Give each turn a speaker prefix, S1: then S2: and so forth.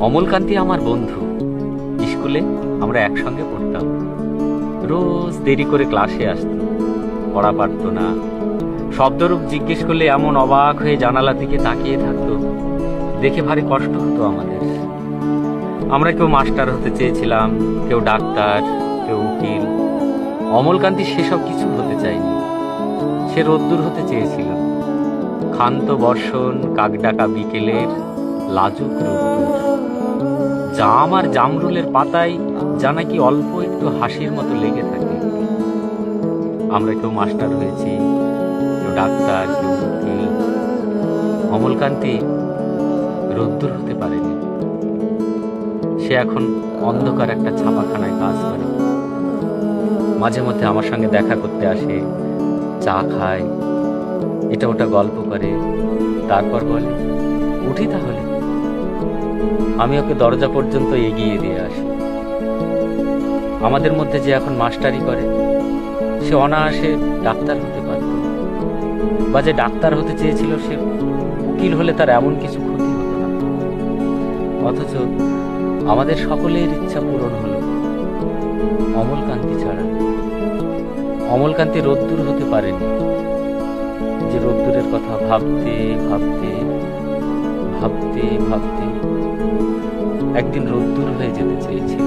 S1: অমলকান্তি আমার বন্ধু। স্কুলে আমরা একসঙ্গে পড়তাম। রোজ দেরি করে ক্লাসে আসতো, পড়া পারতো না। শব্দরূপ জিজ্ঞেস করলে এমন অবাক হয়ে জানালার দিকে তাকিয়ে থাকতো, দেখে ভারী কষ্ট হতো আমাদের। আমরা কেউ মাস্টার হতে চেয়েছিলাম, কেউ ডাক্তার, কেউ উকিল। অমলকান্তি সেসব কিছু হতে চায়নি। সে রোদ্দুর হতে চেয়েছিল, ক্ষান্ত বর্ষণ, কাকডাকা বিকেলের লাজুক রোদ্দুর। জাম আর জামরুলের পাতায় যা নাকি অল্প একটু হাসির মতো লেগে থাকে। আমরা কেউ মাস্টার হয়েছি, কেউ ডাক্তার, কেউ উকিল। অমলকান্তি রোদ্দুর হতে পারেনি। সে এখন অন্ধকার একটা ছাপাখানায় কাজ করে। মাঝে মধ্যে আমার সঙ্গে দেখা করতে আসে, চা খায়, এটা ওটা গল্প করে, তারপর বলে, উঠি তাহলে। আমি ওকে দরজা পর্যন্ত এগিয়ে দিয়ে আসি। আমাদের মধ্যে যে এখন মাস্টারি করে, সে অনায়াসে ডাক্তার হতে পারত, বা যে ডাক্তার হতে চেয়েছিল সে উকিল হলে তার এমন কিছু ক্ষতি হতো না। অথচ আমাদের সকলের ইচ্ছা পূরণ হলো, অমলকান্তি ছাড়া। অমলকান্তি রোদ্দুর হতে পারেনি, যে রোদ্দুরের কথা ভাবতে ভাবতে ভাবতে ভাবতে একদিন রোদ্দুর হয়ে যেতে চেয়েছিল।